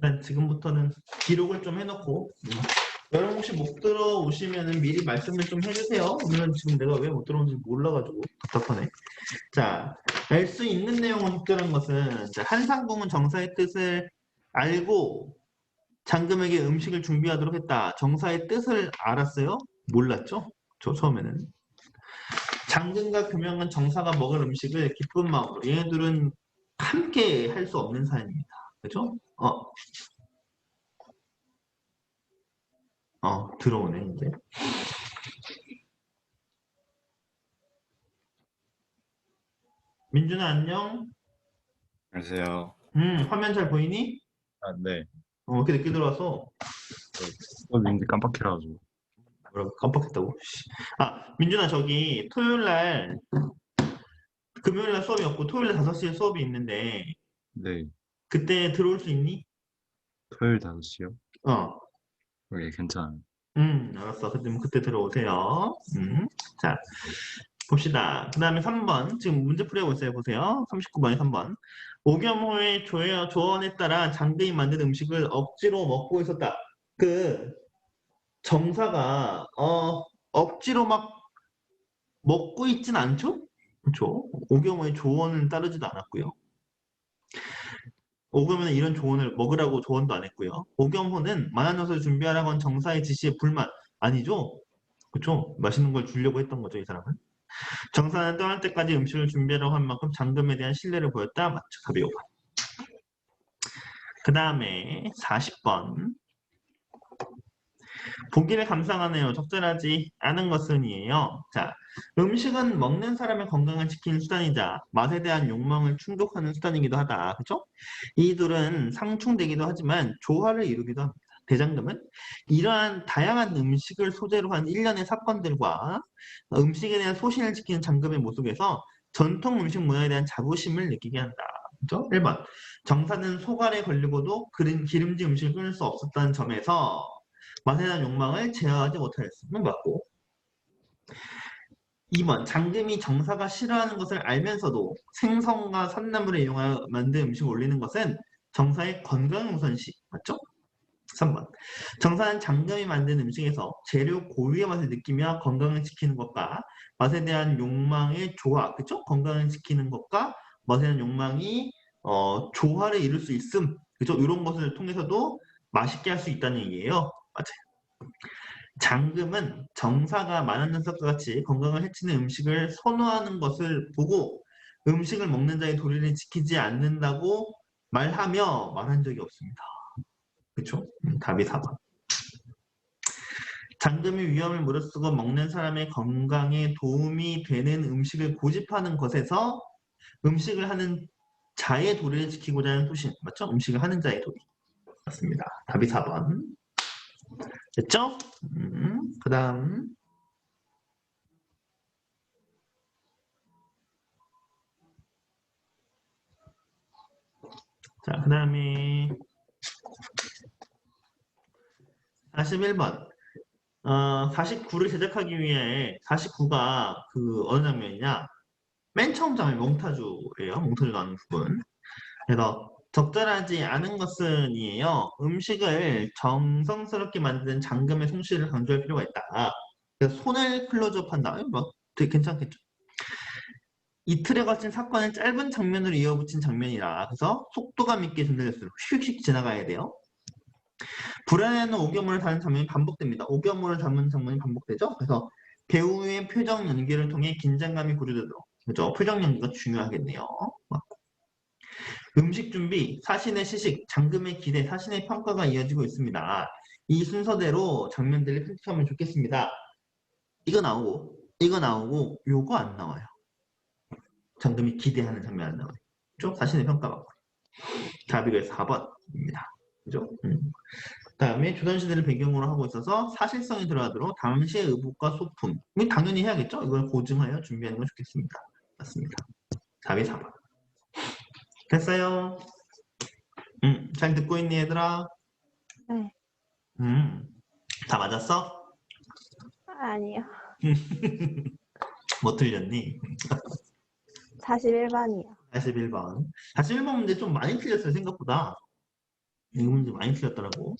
일단 지금부터는 기록을 좀 해놓고 여러분 혹시 못 들어오시면 미리 말씀을 좀 해주세요. 오늘은 지금 내가 왜 못 들어온지 몰라가지고 답답하네. 자, 알 수 있는 내용은 적절한 것은 한상궁은 정사의 뜻을 알고 장금에게 음식을 준비하도록 했다. 정사의 뜻을 알았어요? 몰랐죠? 저 처음에는. 장금과 금영은 정사가 먹을 음식을 기쁜 마음으로 얘네들은 함께 할 수 없는 사연입니다. 그죠? 들어오네 이제. 민준아 안녕. 안녕하세요. 화면 잘 보이니? 네. 이렇게 늦게 들어와서 민지 깜빡해가지고. 뭐라고 깜빡했다고? 씨. 민준아 저기 토요일 날 금요일 날 수업이 없고 토요일 날 5시에 수업이 있는데 네. 그때 들어올 수 있니? 토요일 5시요? 어. 예, 괜찮아요. 알았어. 그때 들어오세요. 자, 봅시다. 그 다음에 3번. 지금 문제 풀이하고 있어요. 보세요. 39번에 3번. 오겸호의 조언에 따라 장대인 만든 음식을 억지로 먹고 있었다. 그 정사가 억지로 막 먹고 있진 않죠? 그렇죠? 오겸호의 조언을 따르지도 않았고요. 오겸호는 이런 조언을 먹으라고 조언도 안 했고요. 오겸호는 만화노선을 준비하라고 한 정사의 지시에 불만 아니죠? 그렇죠? 맛있는 걸 주려고 했던 거죠, 이 사람은. 정사는 떠날 때까지 음식을 준비하라고 한 만큼 장금에 대한 신뢰를 보였다. 맞죠? 답이 5번. 그 다음에 40번. 보기를 감상하네요. 적절하지 않은 것은이에요. 자, 음식은 먹는 사람의 건강을 지키는 수단이자 맛에 대한 욕망을 충족하는 수단이기도 하다. 그죠? 이 둘은 상충되기도 하지만 조화를 이루기도 합니다. 대장금은 이러한 다양한 음식을 소재로 한 일련의 사건들과 음식에 대한 소신을 지키는 장금의 모습에서 전통 음식 문화에 대한 자부심을 느끼게 한다. 그죠? 1번. 정사는 소갈에 걸리고도 기름진 음식을 끊을 수 없었다는 점에서 맛에 대한 욕망을 제어하지 못하였음을 맞고 2번 장금이 정사가 싫어하는 것을 알면서도 생선과 산나물을 이용하여 만든 음식을 올리는 것은 정사의 건강 우선시 맞죠? 3번 정사는 장금이 만든 음식에서 재료 고유의 맛을 느끼며 건강을 지키는 것과 맛에 대한 욕망의 조화 그죠? 건강을 지키는 것과 맛에 대한 욕망이 조화를 이룰 수 있음 그죠? 이런 것을 통해서도 맛있게 할 수 있다는 얘기예요. 맞아요. 장금은 정사가 만한 녀석과 같이 건강을 해치는 음식을 선호하는 것을 보고 음식을 먹는 자의 도리를 지키지 않는다고 말하며 말한 적이 없습니다. 그렇죠? 답이 4번. 장금이 위험을 무릅쓰고 먹는 사람의 건강에 도움이 되는 음식을 고집하는 것에서 음식을 하는 자의 도리를 지키고자 하는 소신. 맞죠? 음식을 하는 자의 도리. 맞습니다. 답이 4번. 됐죠? 그 다음. 자, 그 다음에 41번. 49를 제작하기 위해 49가 그 어느 장면이냐? 맨 처음 장면 몽타주예요. 몽타주 나오는 부분. 그래서 적절하지 않은 것은이에요. 음식을 정성스럽게 만드는 장금의 솜씨를 강조할 필요가 있다. 그래서 손을 클로즈업한다. 뭐 되게 괜찮겠죠? 이틀에 걸친 사건을 짧은 장면으로 이어붙인 장면이라 그래서 속도감 있게 전달될수록 휙휙 지나가야 돼요. 불안해하는 오겸을 다는 장면이 반복됩니다. 오겸을 담은 장면이 반복되죠. 그래서 배우의 표정 연기를 통해 긴장감이 고조되도록 그죠? 표정 연기가 중요하겠네요. 음식 준비, 사신의 시식, 장금의 기대, 사신의 평가가 이어지고 있습니다. 이 순서대로 장면들을 편집하면 좋겠습니다. 이거 나오고 이거 나오고 요거 안 나와요. 장금이 기대하는 장면 안 나와요. 그죠? 사신의 평가가. 답이 그래서 4번입니다. 그죠? 다음에 조선시대를 배경으로 하고 있어서 사실성이 들어가도록 당시의 의복과 소품 당연히 해야겠죠? 이걸 고증하여 준비하는 건 좋겠습니다. 맞습니다. 답이 4번. 됐어요? 잘 듣고 있니 얘들아? 네. 다 맞았어? 아니요. 뭐 틀렸니? 41번이요. 41번. 41번 문제 좀 많이 틀렸어요, 생각보다. 이 문제 많이 틀렸더라고.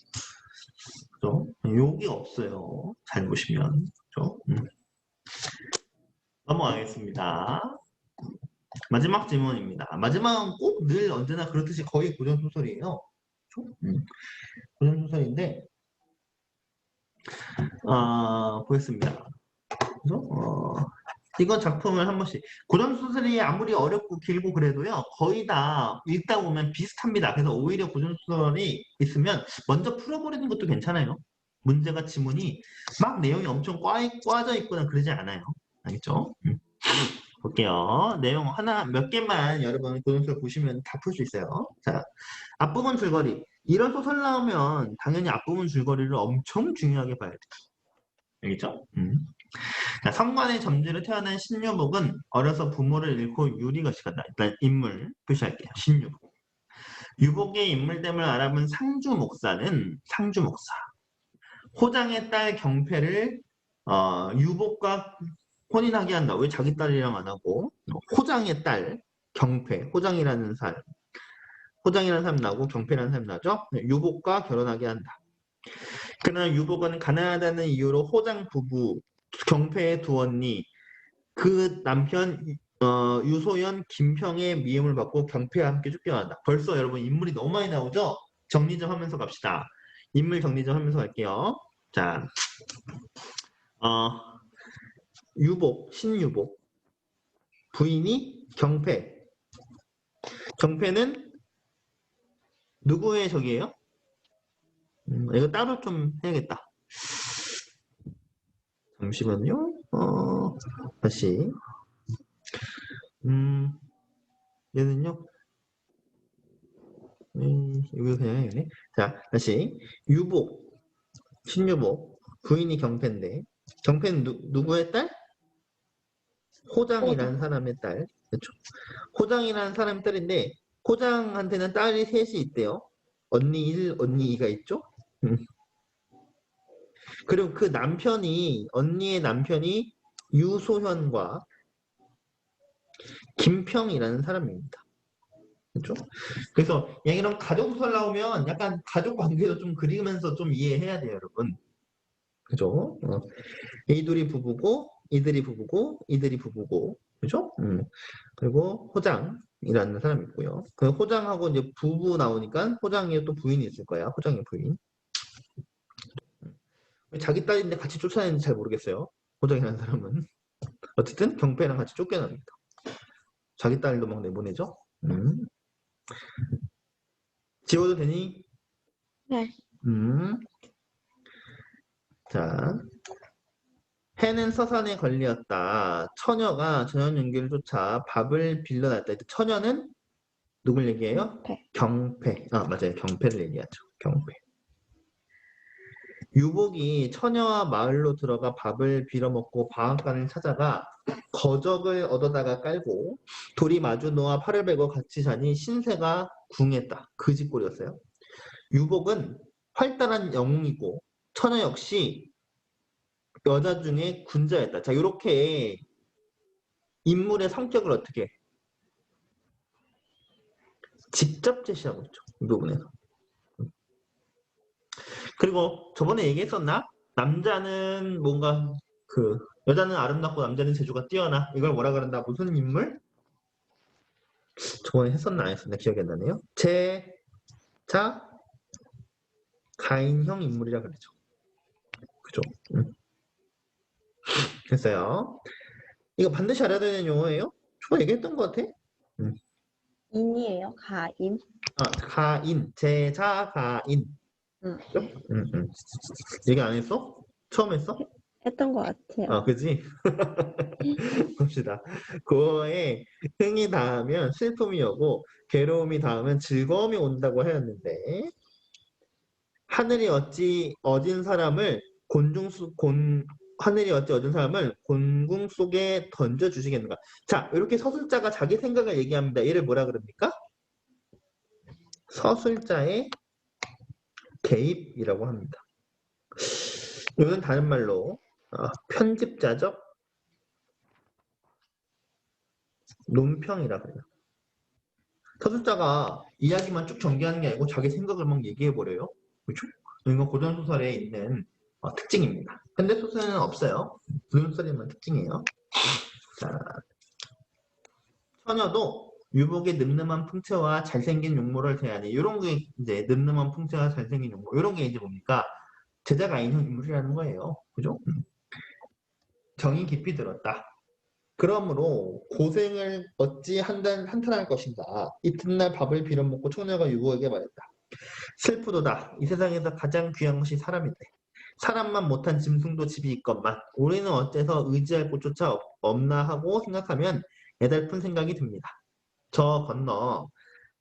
그죠? 여기가 없어요. 잘 보시면. 그죠? 넘어가겠습니다. 마지막 질문입니다. 마지막은 꼭 늘 언제나 그렇듯이 거의 고전소설이에요. 그죠? 고전소설인데, 보겠습니다. 그래서 이건 작품을 한 번씩 고전소설이 아무리 어렵고 길고 그래도요 거의 다 읽다 보면 비슷합니다. 그래서 오히려 고전소설이 있으면 먼저 풀어버리는 것도 괜찮아요. 문제가 지문이 막 내용이 엄청 꽈져 있거나 그러지 않아요. 알겠죠? 볼게요. 내용 하나 몇 개만 여러분 고전소설 보시면 다 풀 수 있어요. 자, 앞부분 줄거리. 이런 소설 나오면 당연히 앞부분 줄거리를 엄청 중요하게 봐야 돼요. 알겠죠? 자, 성관의 점지로 태어난 신유복은 어려서 부모를 잃고 유리것이 간다. 일단 인물 표시할게요. 신유복. 유복의 인물됨을 알아본 상주 목사는 상주 목사. 호장의 딸 경패를 유복과 혼인하게 한다. 왜 자기 딸이랑 안 하고? 호장의 딸 경패. 호장이라는 사람 나고 경패라는 사람 나죠? 유복과 결혼하게 한다. 그러나 유복은 가난하다는 이유로 호장 부부 경패의 두 언니 그 남편 유소연 김평의 미움을 받고 경패와 함께 쫓겨난다. 벌써 여러분 인물이 너무 많이 나오죠? 정리 좀 하면서 갑시다. 인물 정리 좀 하면서 갈게요. 자, 유복, 신유복 부인이 경패. 경패는 누구의 적이에요? 이거 따로 좀 해야겠다. 잠시만요. 다시. 얘는요. 이거 그냥 해야겠네. 자, 다시. 유복, 신유복, 부인이 경패인데, 경패는 누구의 딸? 호장이라는 사람의 딸. 그렇죠? 호장이라는 사람의 딸인데, 호장한테는 딸이 셋이 있대요. 언니 1, 언니 2가 있죠? 그리고 그 언니의 남편이 유소현과 김평이라는 사람입니다. 그렇죠? 그래서 이런 가족 소설 나오면 약간 가족 관계도 좀 그리면서 좀 이해해야 돼요, 여러분. 그죠? 이들이 부부고, 이들이 부부고, 이들이 부부고, 그죠? 그리고 호장이라는 사람이 있고요. 그 호장하고 이제 부부 나오니까 호장이 또 부인이 있을 거야. 호장의 부인. 자기 딸인데 같이 쫓아내는지 잘 모르겠어요. 호장이라는 사람은. 어쨌든 경패랑 같이 쫓겨납니다. 자기 딸도 막 내보내죠. 지워도 되니? 네. 자, 해는 서산에 걸리었다. 처녀가 전현윤기를 쫓아 밥을 빌려놨다. 처녀는 누굴 얘기해요? 경패. 맞아요. 경패를 얘기하죠. 경패. 유복이 처녀와 마을로 들어가 밥을 빌어먹고 방앗간을 찾아가 거적을 얻어다가 깔고 둘이 마주 놓아 팔을 베고 같이 자니 신세가 궁했다. 그 짓꼴이었어요. 유복은 활달한 영웅이고 처녀 역시 여자 중에 군자였다. 자, 이렇게 인물의 성격을 어떻게 직접 제시하고 있죠. 이 부분에서. 그리고 저번에 얘기했었나? 남자는 뭔가 여자는 아름답고 남자는 재주가 뛰어나. 이걸 뭐라 그런다? 무슨 인물? 저번에 했었나 안 했었나 기억이 안 나네요. 제자 가인형 인물이라 그러죠. 그죠? 됐어요. 이거 반드시 알아야 되는 용어예요? 저 얘기했던 것 같아. 인이에요. 가인. 가인, 제자 가인. 네. 얘기 안 했어? 처음 했어? 했던 것 같아요. 그지? 봅시다. 그거에 흥이 닿으면 슬픔이 오고 괴로움이 닿으면 즐거움이 온다고 하였는데 하늘이 어찌 어진 사람을 곤궁 속에 던져 주시겠는가? 자, 이렇게 서술자가 자기 생각을 얘기합니다. 얘를 뭐라 그럽니까? 서술자의 개입이라고 합니다. 이건 다른 말로 편집자적 논평이라 그래요. 서술자가 이야기만 쭉 전개하는 게 아니고 자기 생각을 막 얘기해버려요. 그렇죠? 이건 고전소설에 있는 특징입니다. 현대소설에는 없어요. 고전소설에만 특징이에요. 자, 처녀도 유복의 늠름한 풍채와 잘생긴 용모를 대하니 이런 게 이제 늠름한 풍채와 잘생긴 용모 이런 게 이제 뭡니까? 제자가 인형 인물이라는 거예요. 그죠? 정이 깊이 들었다. 그러므로 고생을 어찌 한탄할 것인가. 이튿날 밥을 빌어먹고 처녀가 유복에게 말했다. 슬프도다. 이 세상에서 가장 귀한 것이 사람인데 사람만 못한 짐승도 집이 있건만 우리는 어째서 의지할 곳조차 없나 하고 생각하면 애달픈 생각이 듭니다. 저 건너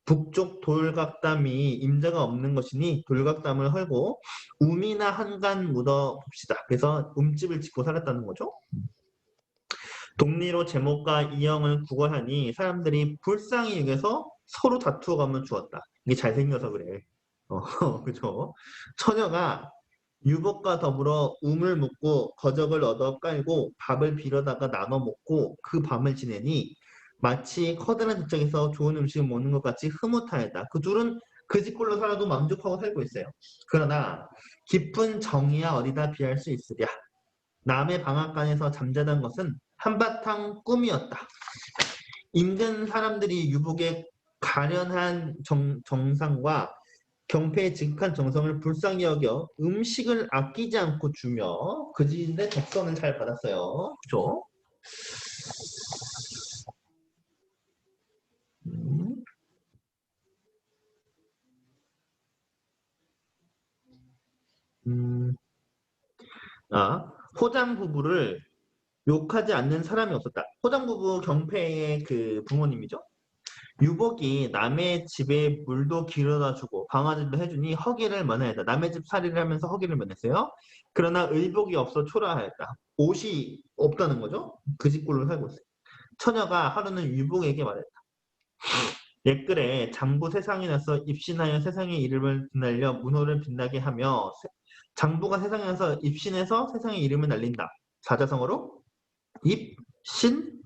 북쪽 돌각담이 임자가 없는 것이니 돌각담을 헐고 um이나 한간 묻어 봅시다. 그래서 um집을 짓고 살았다는 거죠. 독리로 제목과 이영을 구걸하니 사람들이 불쌍히 여겨서 서로 다투어가며 주었다. 이게 잘생겨서 그래. 그죠? 처녀가 유복과 더불어 um을 묻고 거적을 얻어 깔고 밥을 빌어다가 나눠 먹고 그 밤을 지내니 마치 커다란 족장에서 좋은 음식을 먹는 것 같이 흐뭇하였다. 그 둘은 그 집꼴로 살아도 만족하고 살고 있어요. 그러나 깊은 정이야 어디다 비할 수 있으랴. 남의 방앗간에서 잠자던 것은 한바탕 꿈이었다. 인근 사람들이 유복의 가련한 정상과 경패의 지극한 정성을 불쌍히 여겨 음식을 아끼지 않고 주며 그 지인의 덕선을 잘 받았어요. 그죠? 호장 부부를 욕하지 않는 사람이 없었다. 호장 부부 경패의 그 부모님이죠. 유복이 남의 집에 물도 길어다 주고 방아질도 해주니 허기를 면하였다. 남의 집 살이를 하면서 허기를 면했어요. 그러나 의복이 없어 초라하였다. 옷이 없다는 거죠. 그 집꼴로 살고 있어요. 처녀가 하루는 유복에게 말했다. 옛글에 장부 세상에 나서 입신하여 세상의 이름을 빛날려 문호를 빛나게 하며 장부가 세상에 나서 입신해서 세상의 이름을 날린다. 사자성어로 입신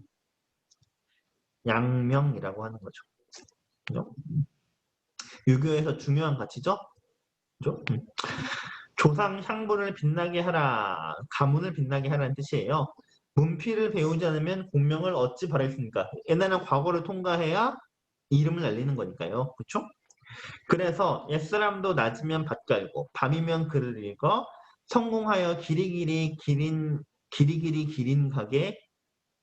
양명이라고 하는 거죠. 그죠? 유교에서 중요한 가치죠. 그죠? 조상 향부를 빛나게 하라, 가문을 빛나게 하라는 뜻이에요. 문필을 배우지 않으면 공명을 어찌 바라겠습니까? 옛날에는 과거를 통과해야 이름을 날리는 거니까요. 그렇죠? 그래서 옛사람도 낮이면 밭 갈고 밤이면 글을 읽어 성공하여 길이길이 기린 가게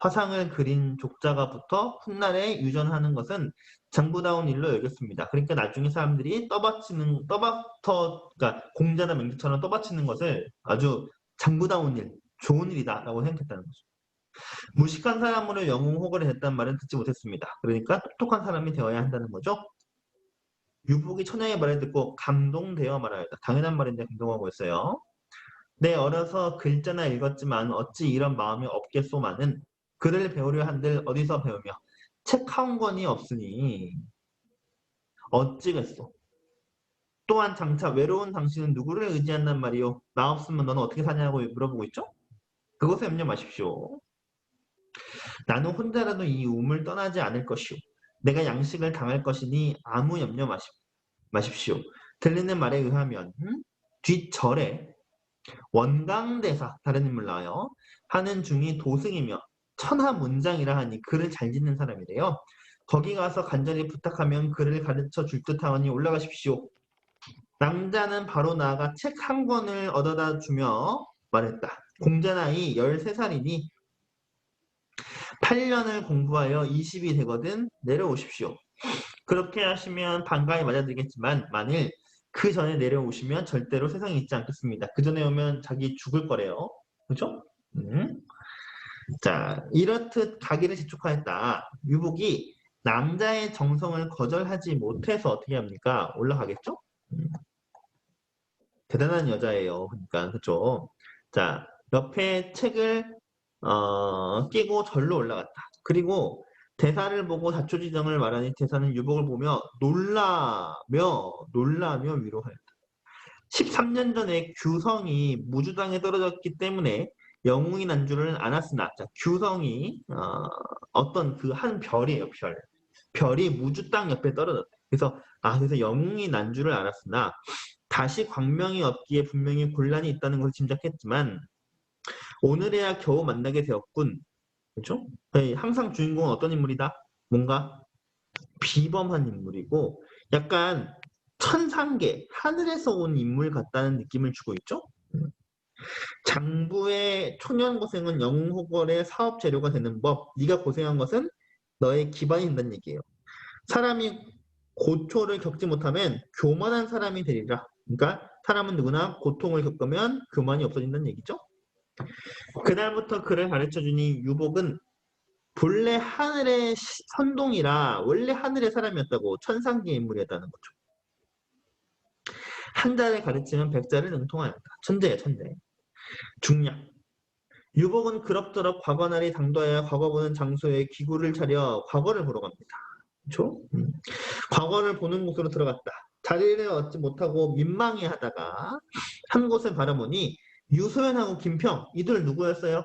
화상을 그린 족자가부터 훗날에 유전하는 것은 장부다운 일로 여겼습니다. 그러니까 나중에 사람들이 그러니까 공자나 맹자처럼 떠받치는 것을 아주 장부다운 일, 좋은 일이다라고 생각했다는 거죠. 무식한 사람으로 영웅호걸이 됐다는 말은 듣지 못했습니다. 그러니까 똑똑한 사람이 되어야 한다는 거죠. 유복이 처녀의 말을 듣고 감동되어 말하였다. 당연한 말인데 감동하고 있어요. 내 어려서 글자나 읽었지만 어찌 이런 마음이 없겠소마는 글을 배우려 한들 어디서 배우며 책 한 권이 없으니 어찌겠소. 또한 장차 외로운 당신은 누구를 의지한단 말이오. 나 없으면 너는 어떻게 사냐고 물어보고 있죠? 그것을 염려 마십시오. 나는 혼자라도 이 우물 떠나지 않을 것이오. 내가 양식을 당할 것이니 아무 염려 마십시오. 들리는 말에 의하면 뒷절에 원강대사 다른 인물 나와요. 하는 중이 도승이며 천하문장이라 하니 글을 잘 짓는 사람이래요. 거기 가서 간절히 부탁하면 글을 가르쳐 줄 듯하오니 올라가십시오. 낭자는 바로 나아가 책 한 권을 얻어다 주며 말했다. 공자 나이 13살이니 8년을 공부하여 20이 되거든 내려오십시오. 그렇게 하시면 반가이 맞아들겠지만 만일 그 전에 내려오시면 절대로 세상에 있지 않겠습니다. 그 전에 오면 자기 죽을 거래요. 그죠? 자, 이렇듯 가기를 재촉하였다. 유복이 남자의 정성을 거절하지 못해서 어떻게 합니까? 올라가겠죠? 대단한 여자예요. 그러니까 그죠? 자, 옆에 책을 끼고 절로 올라갔다. 그리고 대사를 보고 자초지정을 말하니 대사는 유복을 보며 놀라며 위로하였다. 13년 전에 규성이 무주당에 떨어졌기 때문에 영웅이 난 줄은 알았으나 자, 규성이 어떤 그 한 별이에요. 별. 별이 무주 땅 옆에 떨어졌대. 그래서 영웅이 난 줄을 알았으나 다시 광명이 없기에 분명히 곤란이 있다는 것을 짐작했지만 오늘에야 겨우 만나게 되었군. 그렇죠? 항상 주인공은 어떤 인물이다? 뭔가 비범한 인물이고 약간 천상계, 하늘에서 온 인물 같다는 느낌을 주고 있죠? 장부의 초년 고생은 영웅 호걸의 사업 재료가 되는 법. 네가 고생한 것은 너의 기반이 된다는 얘기예요. 사람이 고초를 겪지 못하면 교만한 사람이 되리라. 그러니까 사람은 누구나 고통을 겪으면 교만이 없어진다는 얘기죠. 그날부터 그를 가르쳐주니 유복은 본래 하늘의 선동이라 원래 하늘의 사람이었다고 천상계 인물이었다는 거죠. 한자를 가르치면 백자를 능통하였다. 천재예요, 천재. 중략. 유복은 그럭저럭 과거날이 당도하여 과거 보는 장소에 기구를 차려 과거를 보러 갑니다. 그렇죠? 과거를 보는 곳으로 들어갔다. 자리를 얻지 못하고 민망해하다가 한 곳을 바라보니 유소연하고 김평 이들 누구였어요?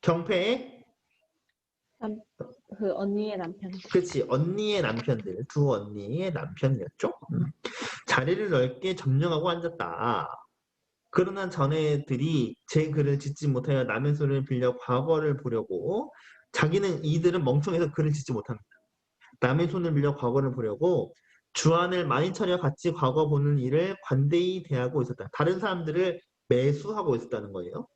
경패의 그 언니의 남편. 그렇지 언니의 남편들 두 언니의 남편이었죠. 자리를 넓게 점령하고 앉았다. 그러나 자네들이 제 글을 짓지 못하여 남의 손을 빌려 과거를 보려고 이들은 멍청해서 글을 짓지 못합니다. 남의 손을 빌려 과거를 보려고 주안을 많이 차려 같이 과거 보는 일을 관대히 대하고 있었다. 다른 사람들을 매수하고 있었다는 거예요.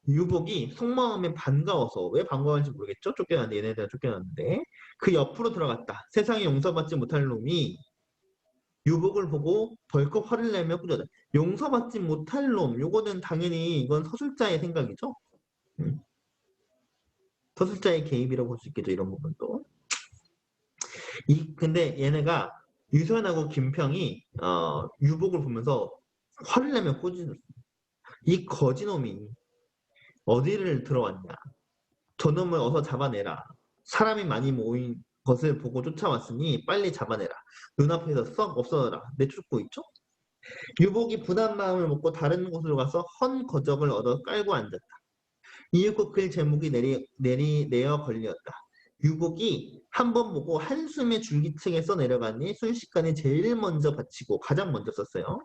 유복이 속마음에 반가워서 왜 반가워하는지 모르겠죠? 쫓겨났는데 얘네들은 쫓겨났는데 그 옆으로 들어갔다. 세상에 용서받지 못할 놈이 유복을 보고 벌컥 화를 내며 꾸짖었다. 용서받지 못할 놈 요거는 당연히 이건 서술자의 생각이죠. 서술자의 개입이라고 볼 수 있겠죠. 이런 부분도. 근데 얘네가 유소연하고 김평이 유복을 보면서 화를 내며 꾸짖었어. 이 거지놈이 어디를 들어왔냐. 저놈을 어서 잡아내라. 사람이 많이 모인 것을 보고 쫓아왔으니 빨리 잡아내라. 눈앞에서 썩 없어져라. 내쫓고 있죠? 유복이 분한 마음을 먹고 다른 곳으로 가서 헌 거적을 얻어 깔고 앉았다. 이윽고 글 제목이 내어 걸렸다. 유복이 한 번 보고 한숨에 줄기층에 써 내려가니 순식간에 제일 먼저 받치고 가장 먼저 썼어요.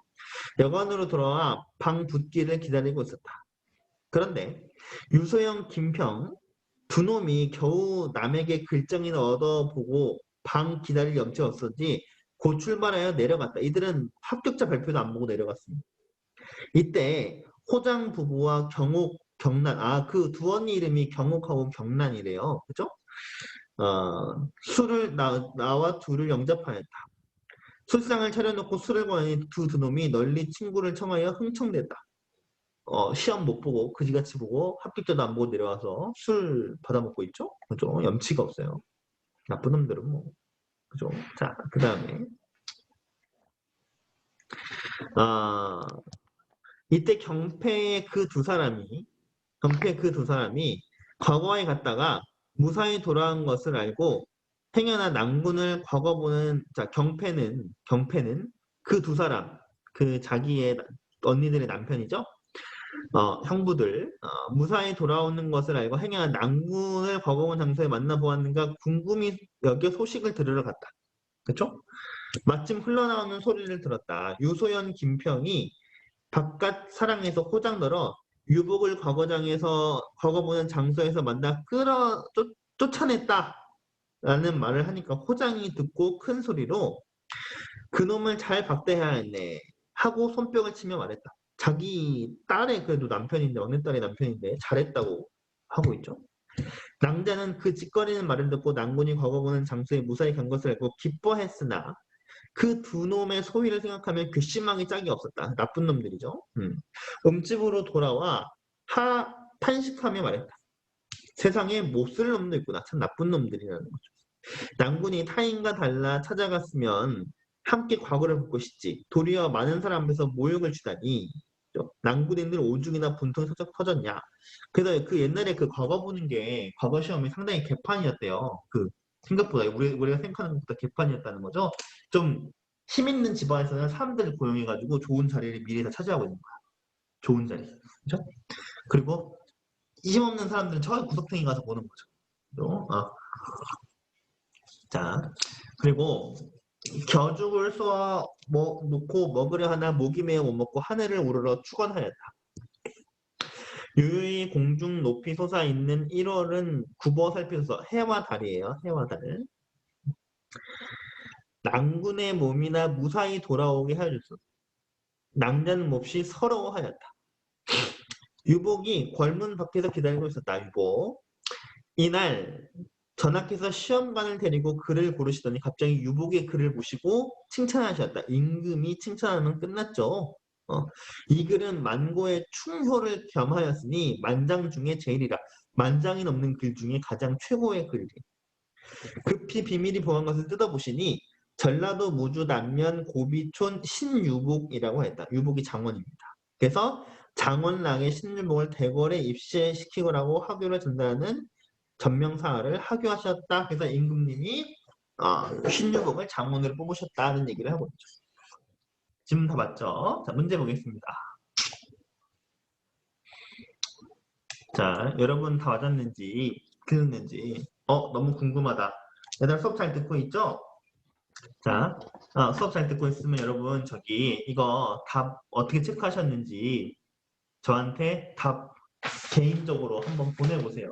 여관으로 돌아와 방 붓기를 기다리고 있었다. 그런데 유소영, 김평 두 놈이 겨우 남에게 글정이나 얻어보고 방 기다릴 염치가 없었지 곧 출발하여 내려갔다. 이들은 합격자 발표도 안 보고 내려갔습니다. 이때 호장 부부와 경옥, 경란 그 두 언니 이름이 경옥하고 경란이래요. 그죠? 술을 나와 둘을 영접하였다. 술상을 차려놓고 술을 권하니 두 놈이 널리 친구를 청하여 흥청댔다. 시험 못 보고 그지같이 보고 합격자도 안 보고 내려와서 술 받아먹고 있죠? 그죠? 염치가 없어요. 나쁜 놈들은 뭐 그죠? 자, 그 다음에 이때 경패의 그 두 사람이 과거에 갔다가 무사히 돌아온 것을 알고 행여나 낭군을 과거 보는 경패는 그 두 사람 그 자기의 언니들의 남편이죠. 형부들 무사히 돌아오는 것을 알고 행여나 낭군을 과거 본 장소에 만나보았는가 궁금히 여겨 소식을 들으러 갔다. 그렇죠? 마침 흘러나오는 소리를 들었다. 유소연 김평이 바깥 사랑에서 호장 널어 유복을 과거 보는 장소에서 만나 쫓아냈다 라는 말을 하니까 호장이 듣고 큰 소리로 그놈을 잘 박대해야 했네 하고 손뼉을 치며 말했다. 자기 딸의 그래도 남편인데 어느 딸의 남편인데 잘했다고 하고 있죠. 낭자는 그 짓거리는 말을 듣고 낭군이 과거 보는 장소에 무사히 간 것을 알고 기뻐했으나 그 두 놈의 소위를 생각하면 괘씸하기 짝이 없었다. 나쁜 놈들이죠. 음집으로 돌아와 탄식하며 말했다. 세상에 못쓸 놈도 있구나. 참 나쁜 놈들이라는 거죠. 낭군이 타인과 달라 찾아갔으면 함께 과거를 볼 것이지. 도리어 많은 사람 앞에서 모욕을 주다니. 낭군인들 오죽이나 분통이 터졌냐. 그래서 그 옛날에 그 과거 보는 게 과거 시험이 상당히 개판이었대요. 생각보다 우리가 생각하는 것보다 개판이었다는 거죠. 좀 힘 있는 집안에서는 사람들을 고용해가지고 좋은 자리를 미리 다 차지하고 있는 거야. 좋은 자리. 그렇죠? 그리고 힘 없는 사람들은 저 구석탱이 가서 보는 거죠. 자, 그리고 겨죽을 쏘아 놓고 먹으려 하나 목이 메어 못 먹고 하늘을 우러러 축원하였다. 유유히 공중 높이 솟아있는 1월은 굽어 살펴서 해와 달이에요. 해와 달. 낭군의 몸이나 무사히 돌아오게 하여줬어. 낭자는 몹시 서러워하였다. 유복이 궐문 밖에서 기다리고 있었다. 유복. 이날 전하께서 시험관을 데리고 글을 고르시더니 갑자기 유복의 글을 보시고 칭찬하셨다. 임금이 칭찬하면 끝났죠. 이 글은 만고의 충효를 겸하였으니 만장 중에 제일이라. 만장이 넘는 글 중에 가장 최고의 글이. 급히 비밀이 보한 것을 뜯어보시니 전라도 무주 남면 고비촌 신유복이라고 했다. 유복이 장원입니다. 그래서 장원랑의 신유복을 대궐에 입시시키고라고 하교를 전달하는 전명사를 하교하셨다. 그래서 임금님이 신유복을 장원으로 뽑으셨다는 얘기를 하고 있죠. 지금 다 맞죠? 자, 문제 보겠습니다. 자, 여러분 다 맞았는지 틀렸는지 너무 궁금하다. 얘들 수업 잘 듣고 있죠? 자, 수업 잘 듣고 있으면 여러분 저기 이거 답 어떻게 체크하셨는지 저한테 답 개인적으로 한번 보내보세요.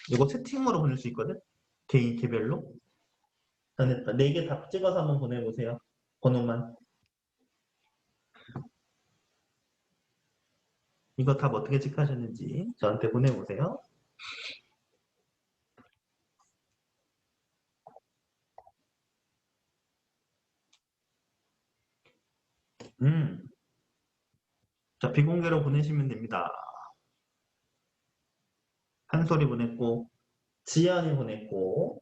이거 채팅으로 보낼 수 있거든? 개별로. 자, 됐다. 4개 답 찍어서 한번 보내보세요. 번호만. 이거 답 어떻게 체크하셨는지 저한테 보내보세요. 자, 비공개로 보내시면 됩니다. 한솔이 보냈고, 지연이 보냈고,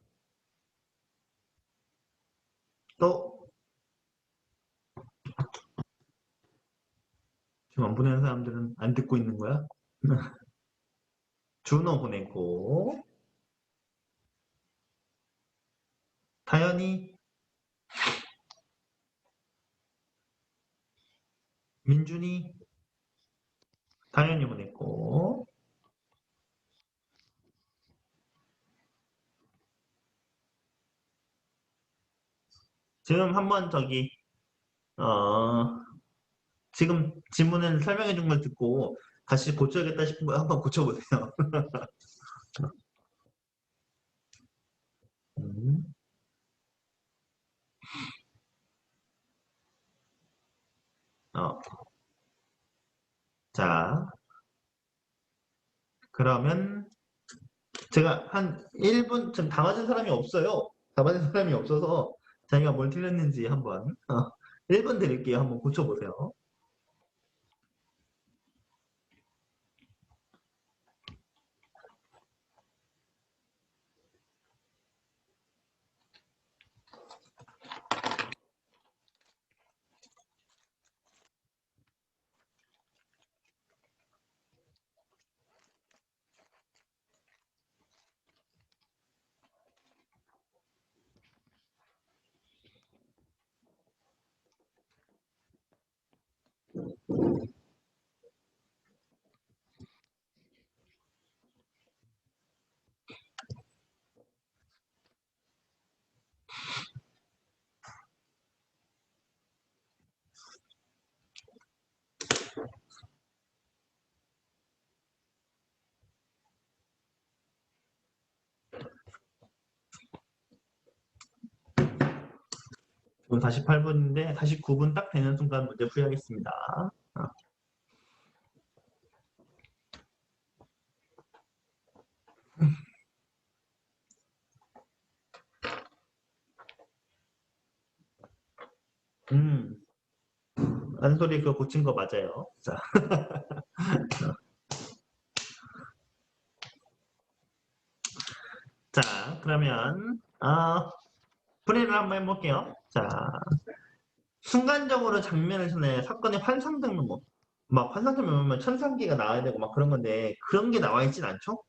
또 지금 안 보내는 사람들은 안 듣고 있는 거야? 준호 보냈고, 다현이, 민준이, 다현이 보냈고, 지금 한번 저기 지금 질문을 설명해 준 걸 듣고 다시 고쳐야겠다 싶은 거 한번 고쳐보세요. 자, 그러면 제가 한 1분 지금 다 맞은 사람이 없어요. 다 맞은 사람이 없어서 자기가 뭘 틀렸는지 한번 1분 드릴게요. 한번 고쳐보세요. 지금 48분인데 49분 딱 되는 순간 문제 풀이하겠습니다. 안소리 그거 고친 거 맞아요. 자. 자, 그러면 풀이를 한번 해볼게요. 자, 순간적으로 장면을 전에 사건의 환상장면 막 환상장면 천상기가 나와야 되고 막 그런 건데 그런 게 나와 있진 않죠?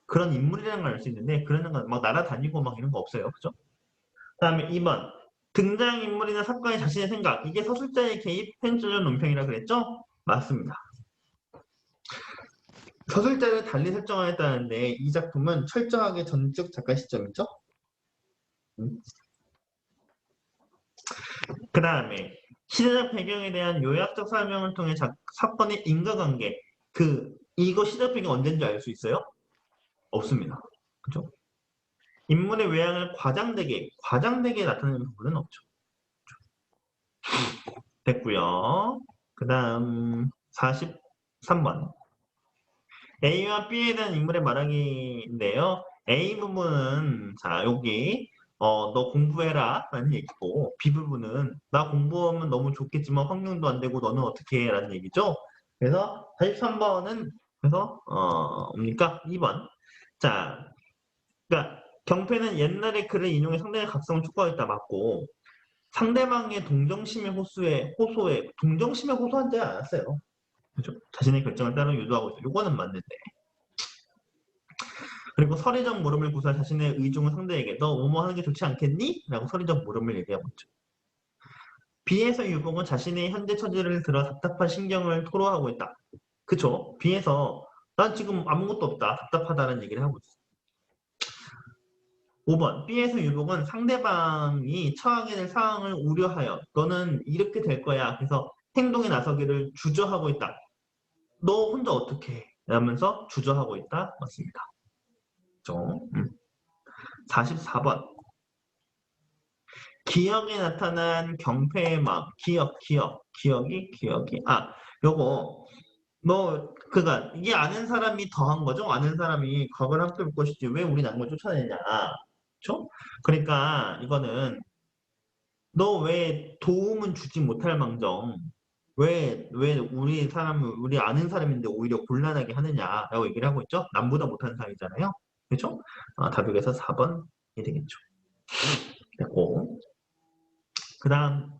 그런 인물이라는 걸 알 수 있는데 그런 건 막 날아다니고 막 이런 거 없어요. 그죠? 그다음에 2번 등장인물이나 사건의 자신의 생각 이게 서술자의 개입 편집적 논평이라 그랬죠? 맞습니다. 서술자를 달리 설정하였다는데 이 작품은 철저하게 전적 작가 시점이죠? 그 다음에 시대적 배경에 대한 요약적 설명을 통해 사건의 인과관계, 이거 시대적 배경 언제인지 알 수 있어요? 없습니다. 그죠? 인물의 외양을 과장되게 나타내는 부분은 없죠. 됐고요. 그 다음 43번. A와 B에 대한 인물의 말하기인데요. A 부분은 자 여기 너 공부해라 라는 얘기고, B 부분은 나 공부하면 너무 좋겠지만 환경도 안 되고 너는 어떻게 해? 라는 얘기죠. 그래서 43번은 그래서 뭡니까? 2번. 자, 그러니까 경패는 옛날에 글을 인용해 상대의 각성을 촉구하였다 맞고, 상대방의 동정심에 호소하지 않았어요. 그죠? 자신의 결정을 따르는 유도하고 있어요. 요거는 맞는데. 그리고 서리적 물음을 구사해 자신의 의중을 상대에게 너 뭐뭐 하는 게 좋지 않겠니? 라고 서리적 물음을 얘기하고 있죠. B에서 유복은 자신의 현재 처지를 들어 답답한 신경을 토로하고 있다. 그쵸? B에서 난 지금 아무것도 없다. 답답하다는 얘기를 하고 있어. 5번. B에서 유복은 상대방이 처하게 될 상황을 우려하여 너는 이렇게 될 거야. 그래서 행동에 나서기를 주저하고 있다. 너 혼자 어떻게 해? 라면서 주저하고 있다. 맞습니다. 그렇죠? 44번. 기억에 나타난 경패의 마음. 기억이. 요거 그니까 이게 아는 사람이 더한 거죠. 아는 사람이 과거를 함께 볼 것이지 왜 우리 남을 쫓아내냐. 그렇죠? 그러니까 이거는 너 왜 도움은 주지 못할 망정 왜 우리 아는 사람인데 오히려 곤란하게 하느냐라고 얘기를 하고 있죠. 남보다 못하는 사람이잖아요. 그렇죠? 답이 그래서 4번이 되겠죠. 됐고, 그 다음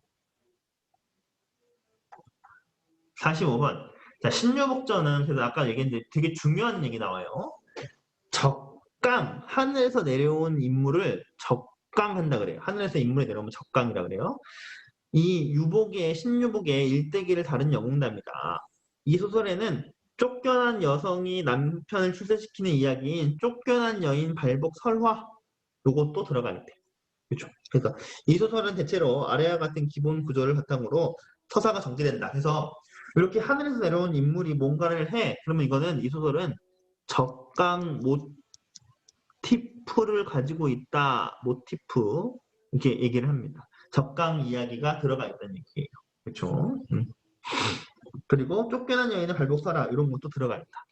45번. 자, 신묘복전은 그래서 아까 얘기했는데 되게 중요한 얘기 나와요. 적강, 하늘에서 내려온 인물을 적강한다 그래요. 하늘에서 인물이 내려오면 적강이라 그래요. 이 신유복의 일대기를 다룬 영웅답니다. 이 소설에는 쫓겨난 여성이 남편을 출세시키는 이야기인 쫓겨난 여인 발복 설화, 요것도 들어가 있대요. 그렇죠? 그래서 이 소설은 대체로 아래와 같은 기본 구조를 바탕으로 서사가 전개된다. 그래서 이렇게 하늘에서 내려온 인물이 뭔가를 해. 그러면 이 소설은 적강 모티프를 가지고 있다. 모티프 이렇게 얘기를 합니다. 적강 이야기가 들어가 있다는 얘기예요. 그렇죠? 그리고 쫓겨난 여인의 발복설화 이런 것도 들어가 있다.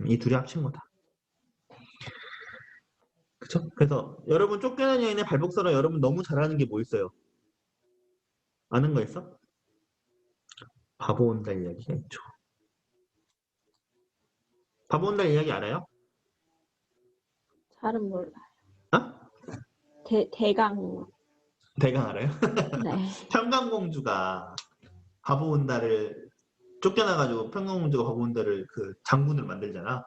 이 둘이 합친 거다. 그쵸? 그래서 여러분 쫓겨난 여인의 발복설화 여러분 너무 잘하는 게 뭐 있어요? 아는 거 있어? 바보 온다 이야기가 있죠. 바보 온다 이야기 알아요? 잘은 몰라요. 어? 대강. 대강 알아요? 네. 평강공주가 바보 온다를 쫓겨나가지고 평강공주가 바보 온다를 그 장군을 만들잖아.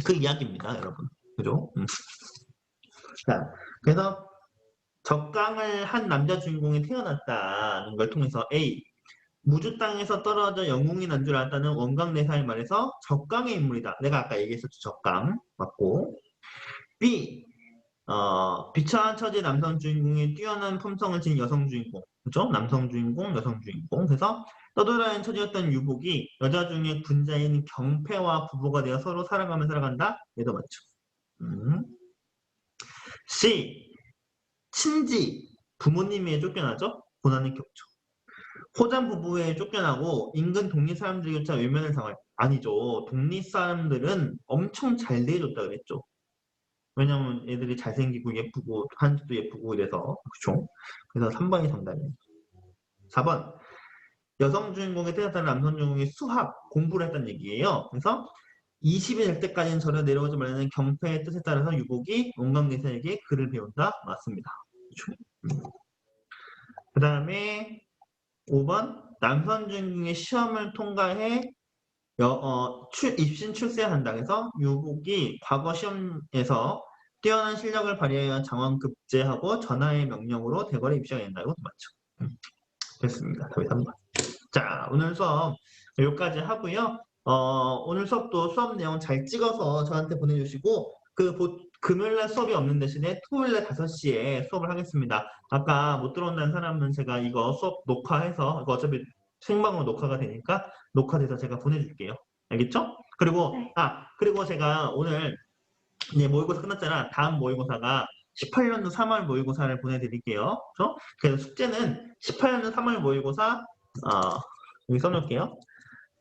그 이야기입니다, 여러분. 그죠? 자, 그래서 적강을 한 남자 주인공이 태어났다는 걸 통해서 A. 무주 땅에서 떨어져 영웅이 난 줄 알았다는 원강내사의 말에서 적강의 인물이다. 내가 아까 얘기했었죠. 적강. 맞고. B. 비천한 처지 남성 주인공이 뛰어난 품성을 지닌 여성 주인공. 그죠? 남성 주인공, 여성 주인공. 그래서 떠돌아다니는 처지였던 유복이 여자 중에 군자인 경패와 부부가 되어 서로 살아가며 살아간다. 얘도 맞죠. C. 친지. 부모님에 쫓겨나죠? 고난을 겪죠. 호장 부부에 쫓겨나고 인근 독립 사람들조차 외면을 당할. 아니죠. 독립 사람들은 엄청 잘 대해줬다 그랬죠. 왜냐면 애들이 잘생기고 예쁘고 한집도 예쁘고 이래서. 그렇죠? 그래서 3번이 정답입니다. 4번. 여성 주인공이 태어난 남성 주인공이 수학 공부를 했다는 얘기예요. 그래서 20이 될 때까지는 절에 내려오지 말라는 경패의 뜻에 따라서 유복이 원광대사에게 글을 배운다. 맞습니다. 그렇죠? 그 다음에 5번. 남성 주인공의 시험을 통과해 입신 출세한다. 그래서 유복이 과거 시험에서 뛰어난 실력을 발휘하여 장원급제하고 전하의 명령으로 대궐에 입시가 된다. 이것도 맞죠. 됐습니다. 답이 3번. 자, 오늘 수업 여기까지 하고요. 오늘 수업도 수업 내용 잘 찍어서 저한테 보내주시고 금요일날 수업이 없는 대신에 토요일날 5시에 수업을 하겠습니다. 아까 못 들어온다는 사람은 제가 이거 수업 녹화해서, 이거 어차피 생방으로 녹화가 되니까 녹화돼서 제가 보내줄게요. 알겠죠? 그리고, 네. 그리고 제가 오늘 이제 모의고사 끝났잖아. 다음 모의고사가 18년도 3월 모의고사를 보내드릴게요. 그렇죠? 그래서 숙제는 18년도 3월 모의고사, 여기 써놓을게요.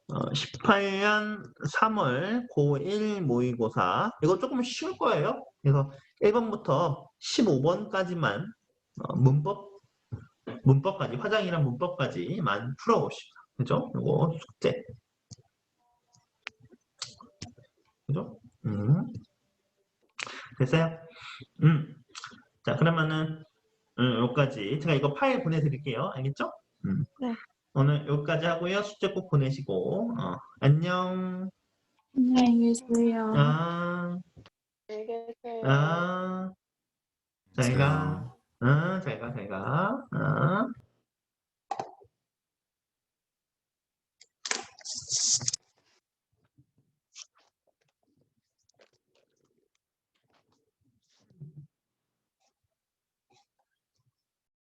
18년 3월 고1 모의고사. 이거 조금 쉬울 거예요. 그래서 1번부터 15번까지만 문법까지, 화장이랑 문법까지만 풀어봅시다. 그죠? 이거 숙제. 그죠? 됐어요? 자, 그러면은 여기까지. 제가 이거 파일 보내드릴게요. 알겠죠? 네. 오늘 여기까지 하고요. 숙제 꼭 보내시고. 안녕. 안녕히 계세요. 잘 가. 잘 가. 잘 가.